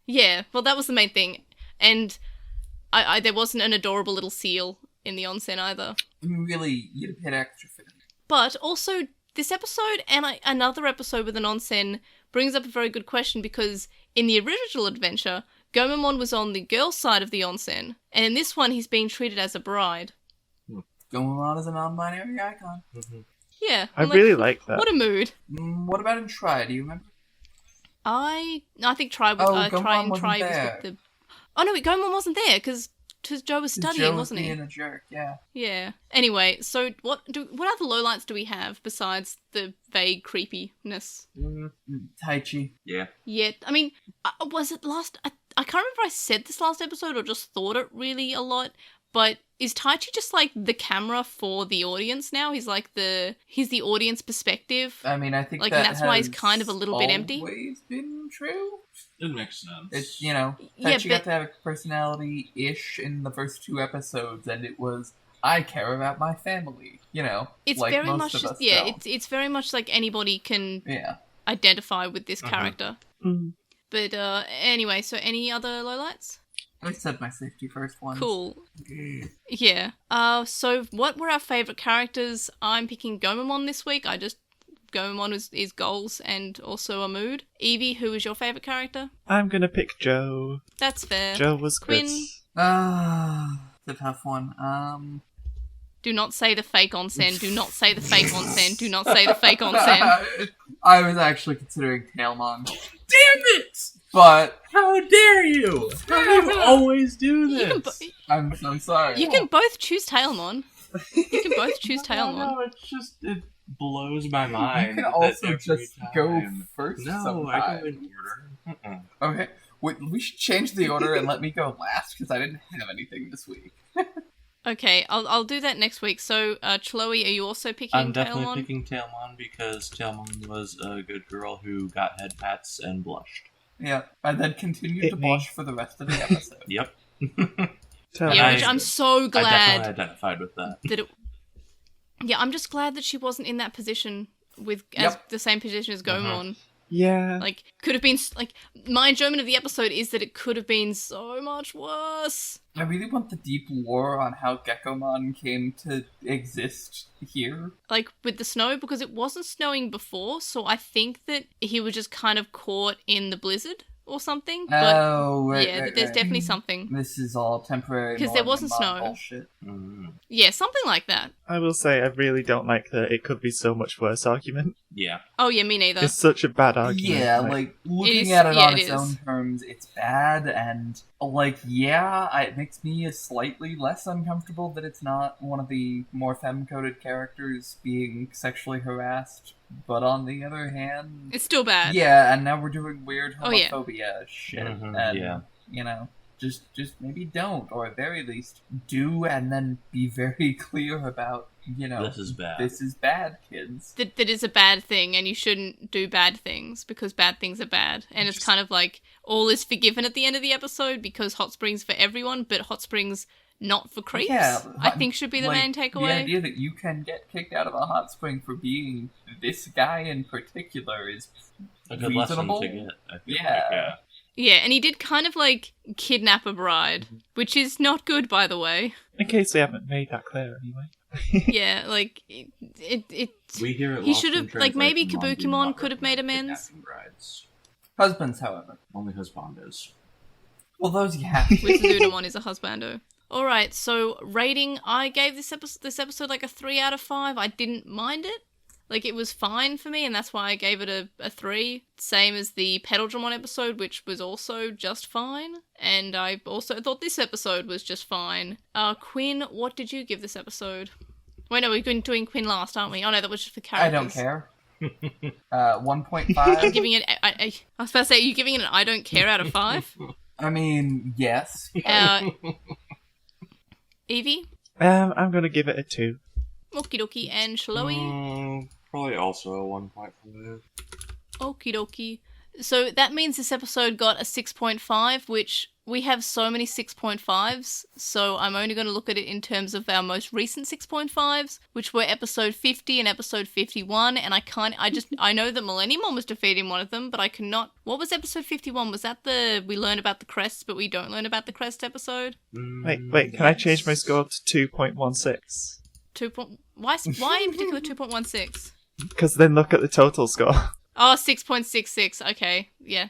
Yeah, well, that was the main thing. And I there wasn't an adorable little seal in the onsen either.
Really, you'd have paid extra for that.
But also, this episode and another episode with an onsen brings up a very good question, because in the original adventure, Gomamon was on the girl's side of the onsen, and in this one, he's being treated as a bride.
Gomamon is a non-binary icon.
Mm-hmm.
Yeah.
I really like that.
What a mood.
What about in Try? Do you remember?
I think Try was
Try there.
With the... Oh no, Gomamon wasn't there, because Joe was studying, wasn't he?
Joe was being a jerk, yeah.
Yeah. Anyway, so what other lowlights do we have besides the vague creepiness?
Taichi.
Yeah.
Yeah. I mean, was it last... I can't remember if I said this last episode or just thought it really a lot, but is Taichi just like the camera for the audience now? He's the audience perspective.
I mean, I think
like, and that's why he's kind of a little bit empty.
Always been true.
It makes sense.
It's, Taichi got to have a personality-ish in the first 2 episodes, and it was, I care about my family.
It's
like
very
most
much
of
just
us don't.
it's very much like anybody can identify with this character. But anyway, so any other lowlights?
I said my safety first one.
Cool. Yeah. So what were our favourite characters? I'm picking Gomamon this week. Gomamon is goals and also a mood. Evie, who was your favourite character?
I'm gonna pick Joe.
That's fair.
Joe was
Quinn.
good.
It's a tough one.
Do not say the fake onsen. Do not say the fake onsen. Do not say the fake onsen.
I was actually considering Tailmon.
Damn it!
But
how dare you? How do you always do this?
I'm sorry.
You can both choose Tailmon. You can both choose Tailmon.
No, it blows my mind.
You can also just go
time.
first.
No,
sometime.
I go in order.
Okay, we should change the order and let me go last because I didn't have anything this week.
Okay, I'll do that next week. So, Chloe, are you also picking Tailmon?
I'm definitely picking Tailmon because Tailmon was a good girl who got head pats and blushed.
Yeah, and then continued to blush for the rest of the episode.
Yep.
Which I'm so glad.
I definitely identified with that.
I'm just glad that she wasn't in that position as the same position as Gomamon.
Yeah.
Like, could have been, like, my enjoyment of the episode is that it could have been so much worse.
I really want the deep lore on how Geckomon came to exist here.
Like, with the snow, because it wasn't snowing before, so I think that he was just kind of caught in the blizzard or something. But there's definitely something.
This is all temporary.
Because there wasn't snow.
Bullshit.
Yeah, something like that.
I will say I really don't like the it could be so much worse argument.
Yeah.
Oh yeah, me neither.
It's such a bad argument.
Yeah, like looking at it on its own terms, it's bad, and it makes me slightly less uncomfortable that it's not one of the more femme-coded characters being sexually harassed. But on the other hand,
it's still bad.
Yeah, and now we're doing weird homophobia shit, and just maybe don't, or at very least do, and then be very clear about,
this is bad.
This is bad, kids.
That is a bad thing, and you shouldn't do bad things, because bad things are bad. And it's kind of like, all is forgiven at the end of the episode, because Hot Springs for everyone, but Hot Springs not for creeps, I think should be the main takeaway.
The idea that you can get kicked out of a hot spring for being this guy in particular is
a good
reasonable.
Lesson to get, I think.
Yeah, and he did kind of, like, kidnap a bride, which is not good, by the way.
In case we haven't made that clear, anyway.
Yeah, like,
we hear it.
He should have, like, maybe Ikkakumon could have made amends.
Husbands, however.
Only husbandos.
Well, those you have.
With Zurmon is a husbando. Alright, so rating, I gave this episode like a 3 out of 5. I didn't mind it. Like, it was fine for me, and that's why I gave it a 3. Same as the Pedaldramon episode, which was also just fine. And I also thought this episode was just fine. Quinn, what did you give this episode? Wait, no, we're doing Quinn last, aren't we? Oh no, that was just for characters.
I don't care. 1.5. I'm
giving it, I was about to say, are you giving it an I don't care out of 5?
I mean, yes.
Evie?
I'm gonna give it a 2.
Okie dokie, and Chloe?
Probably also a 1.5.
Okie dokie. So that means this episode got a 6.5, which we have so many 6.5s, so I'm only going to look at it in terms of our most recent 6.5s, which were episode 50 and episode 51, and I know that Millenniumon was defeated in one of them, but I cannot... What was episode 51? Was that the we learn about the crests, but we don't learn about the crest episode?
Wait, can I change my score to 2.16?
Why in particular 2.16?
Because then look at the total score.
Oh, 6.66. Okay, yeah.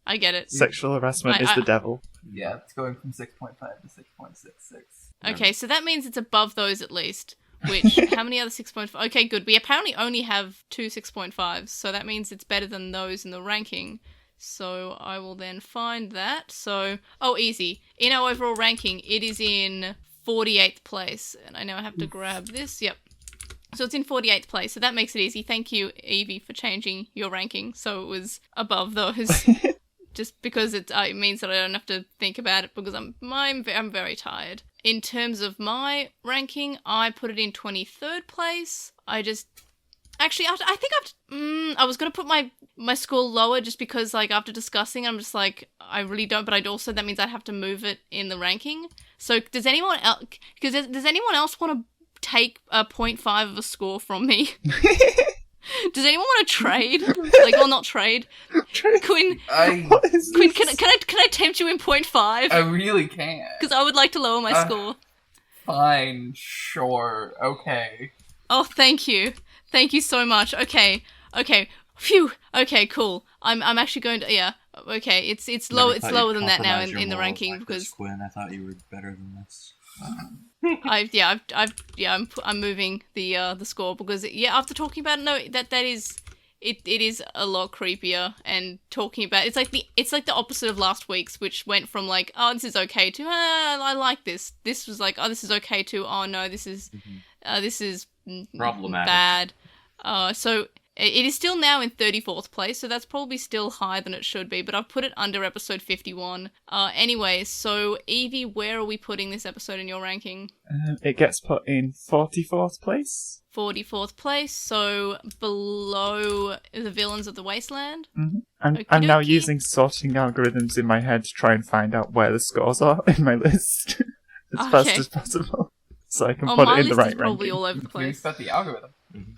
I get it.
Sexual harassment is the devil.
Yeah, it's going from 6.5 to 6.66.
Okay, so that means it's above those at least. Which, how many other 6.5? Okay, good. We apparently only have 2 6.5s, so that means it's better than those in the ranking. So I will then find that. So, easy. In our overall ranking, it is in 48th place. And I now have to grab this. Yep. So it's in 48th place, so that makes it easy. Thank you, Evie, for changing your ranking so it was above those. Just because it means that I don't have to think about it because I'm very tired. in terms of my ranking, I put it in 23rd place. I was going to put my score lower just because, like, after discussing, I'm just like, I really don't, but that means I'd have to move it in the ranking. So does anyone else want to take a 0.5 of a score from me? Does anyone want to trade? Or not trade? Quinn, can I tempt you in 0.5?
I really can't.
Because I would like to lower my score.
Fine, sure, okay.
Oh, thank you. Thank you so much. Okay. Phew. Okay, cool. I'm actually going to, okay, it's lower than that now in the ranking because
Quinn, I thought you were better than this.
I'm moving the score because after talking about it, it is a lot creepier, and talking about it's like the opposite of last week's, which went from like, oh, this is okay to I like this. This was like, oh, this is okay to, oh no, this is
problematic,
bad. So it is still now in 34th place, so that's probably still higher than it should be, but I've put it under episode 51. Anyway, so Evie, where are we putting this episode in your ranking?
It gets put in 44th place.
44th place, so below the Villains of the Wasteland.
Mm-hmm. I'm now using sorting algorithms in my head to try and find out where the scores are in my list as fast as possible, so I can put it in the right ranking. My list is
probably all over the place.
Please set the algorithm.
Mm-hmm.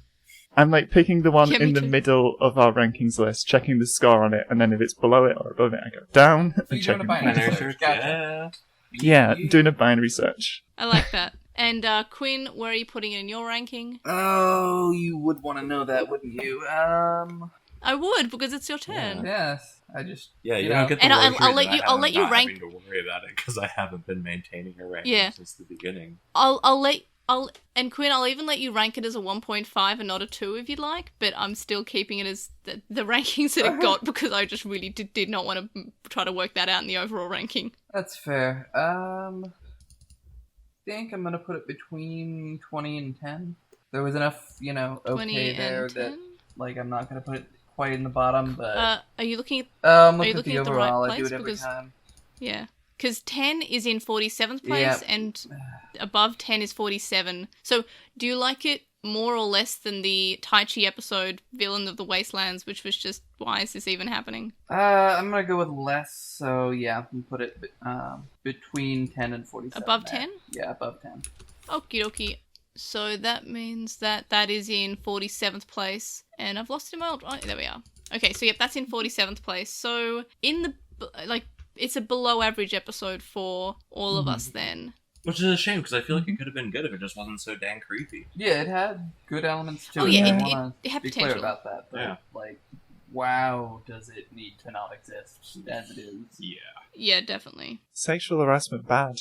I'm like picking the one in the middle of our rankings list, checking the score on it, and then if it's below it or above it, I go down and check it. Yeah, doing a binary search.
I like that. And Quinn, where are you putting it in your ranking?
Oh, you would want to know that, wouldn't you?
I would, because it's your turn.
Yeah. Yes, I just
you don't get the
and
luxury
I'll let you rank.
Having to worry about it because I haven't been maintaining a ranking since the beginning. And Quinn, I'll even let you rank it as a 1.5 and not a 2 if you'd like, but I'm still keeping it as the rankings that it got because I just really did not want to try to work that out in the overall ranking.
That's fair. I think I'm going to put it between 20 and 10. There was enough, okay there that, like, I'm not going to put it quite in the bottom, but...
are you looking at...
I'm looking at the overall.
Right place?
I do it every time.
Yeah. Because 10 is in 47th place, and above 10 is 47. So, do you like it more or less than the Tai Chi episode, Villain of the Wastelands, which was just, why is this even happening?
I'm going to go with less, so yeah, I'm going to put it between 10 and 47.
Above 10?
Yeah, above 10.
Okie dokie. So that means that is in 47th place, and I've lost it in my old... Oh, there we are. Okay, so that's in 47th place. So, in the, it's a below average episode for all of us then.
Which is a shame, because I feel like it could have been good if it just wasn't so dang creepy.
Yeah, it had good elements to it.
Oh yeah,
it
had
be
potential.
Clear about that, but, wow, does it need to not exist as it is.
Yeah.
Yeah, definitely.
Sexual harassment, bad.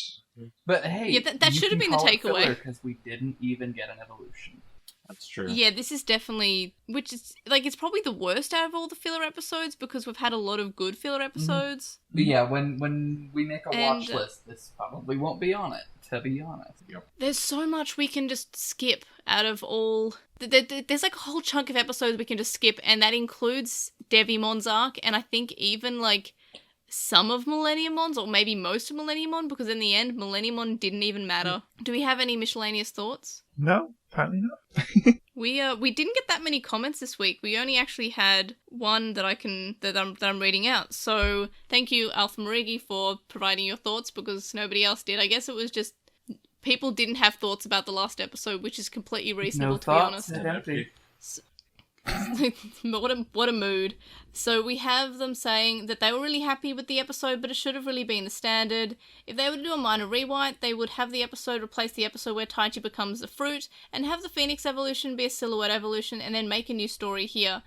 But hey,
that should have been the takeaway.
Because we didn't even get an evolution.
That's true.
Yeah, this is definitely, which is, it's probably the worst out of all the filler episodes because we've had a lot of good filler episodes.
But yeah, when we make a watch list, this probably won't be on it, to be honest.
Yep.
There's so much we can just skip out of all... There's like a whole chunk of episodes we can just skip, and that includes Devimon's arc, and I think even some of Millenniumon's, or maybe most of Millenniumon, because in the end, Millenniumon didn't even matter. Do we have any miscellaneous thoughts?
No, apparently not.
We didn't get that many comments this week. We only actually had one that I'm reading out. So thank you, Alpha Marigi, for providing your thoughts because nobody else did. I guess it was just people didn't have thoughts about the last episode, which is completely reasonable to be honest. What a mood. So we have them saying that they were really happy with the episode, but it should have really been the standard. If they were to do a minor rewrite, they would have the episode replace the episode where Taichi becomes a fruit, and have the Phoenix evolution be a silhouette evolution, and then make a new story here.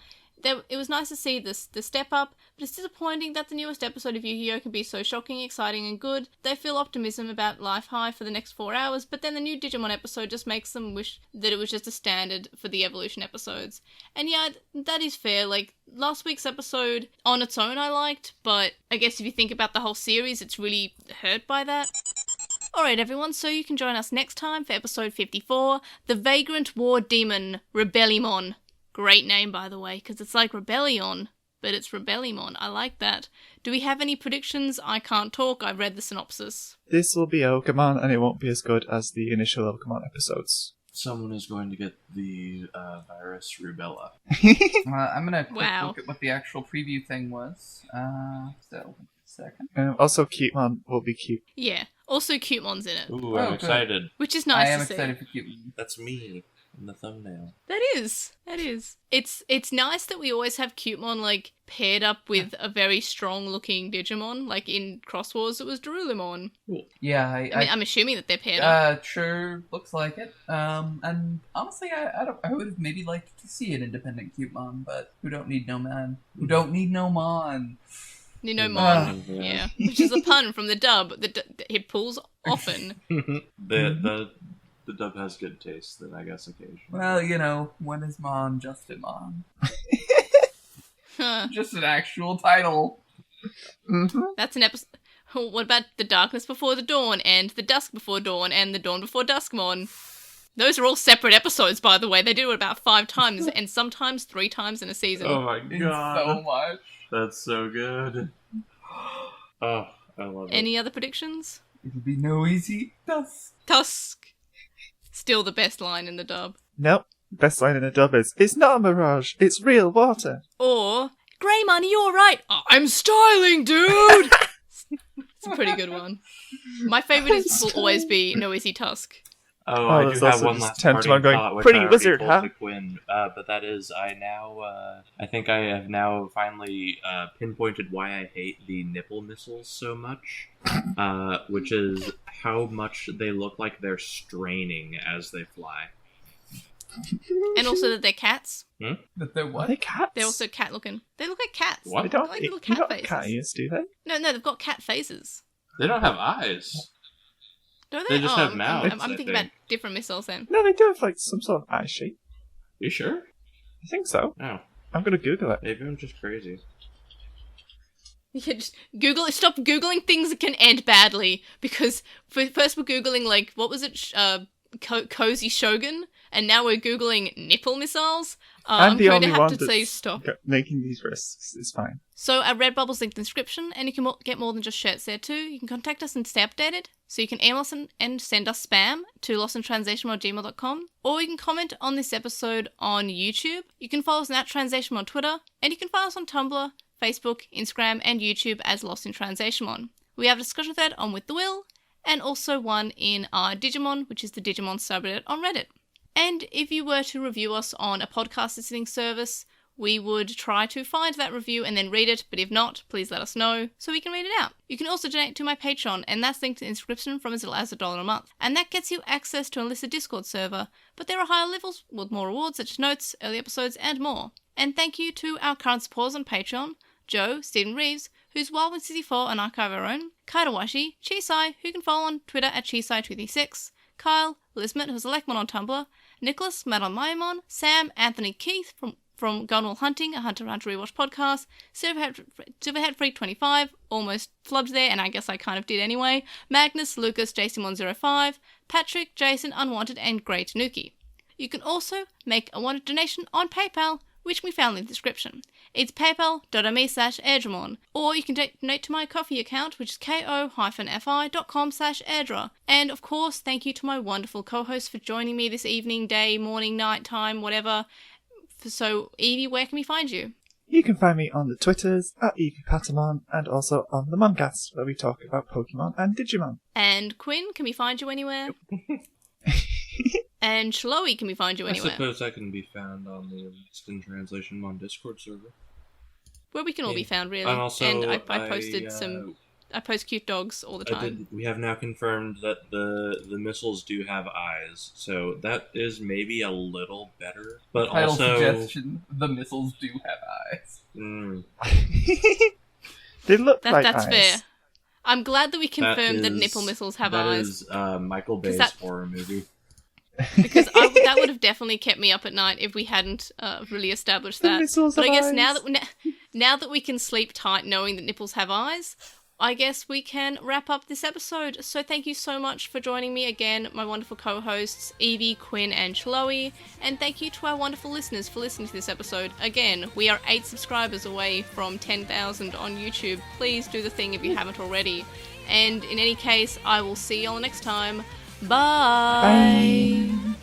It was nice to see the step up, but it's disappointing that the newest episode of Yu-Gi-Oh! Can be so shocking, exciting, and good. They feel optimism about Life High for the next 4 hours, but then the new Digimon episode just makes them wish that it was just a standard for the evolution episodes. And yeah, that is fair. Last week's episode, on its own I liked, but I guess if you think about the whole series, it's really hurt by that. Alright everyone, so you can join us next time for episode 54, The Vagrant War Demon, Rebellimon. Great name, by the way, because it's like Rebellion, but it's Rebellimon. I like that. Do we have any predictions? I can't talk. I read the synopsis.
This will be Ikkakumon, and it won't be as good as the initial Ikkakumon episodes.
Someone is going to get the virus rubella.
I'm going to quick look at what the actual preview thing was. So, second.
Also, Cutemon will be cute.
Yeah. Also, Cutemon's in it.
Ooh, I'm excited.
Which is nice to see.
I am excited for Cutemon.
That's me in the thumbnail.
That is. It's nice that we always have Cutemon, like, paired up with a very strong-looking Digimon. Like, in Cross Wars, it was Darulimon.
Yeah,
I'm assuming that they're paired up.
Sure, looks like it. And honestly, I would have maybe liked to see an independent Cutemon, but who don't need no man? Who don't need no mon?
Ninomon, yeah. Which is a pun from the dub. It pulls often.
The dub has good taste, then I guess occasionally.
Well, when is Mon Justin-mon? Just an actual title.
Mm-hmm.
That's an episode. What about The Darkness Before the Dawn, and The Dusk Before Dawn, and The Dawn Before Duskmon? Those are all separate episodes, by the way. They do it about 5 times, and sometimes 3 times in a season.
Oh my god.
So much.
That's so good. Oh, I love it.
Any other predictions?
It'll be no easy
Tusk. Still the best line in the dub.
Nope. Best line in the dub is, "It's not a mirage, it's real water."
Or, "Greymon, you're right. I'm styling, dude!" It's a pretty good one. My favourite will always be No Easy Tusk.
Oh, I do have one last parting thought, which
pretty
I
wizard,
told to Quinn, but that is, I think I have now finally pinpointed why I hate the nipple missiles so much, which is how much they look like they're straining as they fly.
And also that they're cats.
But they're what?
Are they cats?
They're also cat-looking. They look like cats.
What?
They don't,
like little cat faces.
Cat ears, do they?
No, they've got cat faces.
They don't have eyes.
Don't they?
They just have mouths,
I'm thinking about different missiles then.
No, they do have like some sort of eye shape.
You sure?
I think so.
Oh.
I'm gonna Google it.
Maybe I'm just crazy.
You can just Google it. Stop Googling things that can end badly. Because first we're Googling, like, what was it? Cozy Shogun. And now we're Googling nipple missiles. I'm going to have to say stop.
Making these risks is fine.
So our Redbubble's linked in the description, and you can get more than just shirts there too. You can contact us and stay updated. So you can email us and send us spam to LostinTranslationmon@gmail.com, or you can comment on this episode on YouTube. You can follow us on @TranslationMon on Twitter, and you can follow us on Tumblr, Facebook, Instagram, and YouTube as LostinTranslationmon. We have a discussion thread on With the Will, and also one in our Digimon, which is the Digimon subreddit on Reddit. And if you were to review us on a podcast listening service, we would try to find that review and then read it, but if not, please let us know so we can read it out. You can also donate to my Patreon, and that's linked in the description from as little as $1 a month. And that gets you access to an illicit Discord server, but there are higher levels with more rewards such as notes, early episodes, and more. And thank you to our current supporters on Patreon, Joe, Stephen Reeves, who's Wildwin64 and Archive Our Own, Kaidawashi, Chisai, who you can follow on Twitter @Chisai236, Kyle, Lismet, who's Elecmon on Tumblr, Nicholas, Matt on Mayamon, Sam, Anthony Keith from Gunwall Hunting, a Hunter x Hunter Rewatch podcast, Silverhead Freak 25, almost flubbed there, and I guess I kind of did anyway, Magnus, Lucas, Jason105, Patrick, Jason, Unwanted, and Grey Tanuki. You can also make a one donation on PayPal, which we found in the description. It's paypal.me/airdramon, or you can donate to my Ko-fi account, which is ko-fi.com/airdra. And of course, thank you to my wonderful co-hosts for joining me this evening, day, morning, night time, whatever. So, Evie, where can we find you?
You can find me on the Twitters @EviePatamon, and also on the Moncast, where we talk about Pokemon and Digimon.
And Quinn, can we find you anywhere? And Shloe, can we find you anywhere?
I suppose I can be found on the LostinTranslationmon Discord server.
Where we can all be found, really.
And also,
and I posted I post cute dogs all the time.
We have now confirmed that the missiles do have eyes, so that is maybe a little better. But
Title
also,
suggestion: the missiles do have eyes.
They look like
that's
eyes.
fair. I'm glad that we confirmed that nipple missiles have eyes.
That is Michael Bay's horror movie.
Because that would have definitely kept me up at night if we hadn't really established that. But I guess now that we can sleep tight knowing that nipples have eyes, I guess we can wrap up this episode. So thank you so much for joining me again, my wonderful co-hosts, Evie, Quinn, and Chloe. And thank you to our wonderful listeners for listening to this episode. Again, we are 8 subscribers away from 10,000 on YouTube. Please do the thing if you haven't already. And in any case, I will see you all next time. Bye! Bye.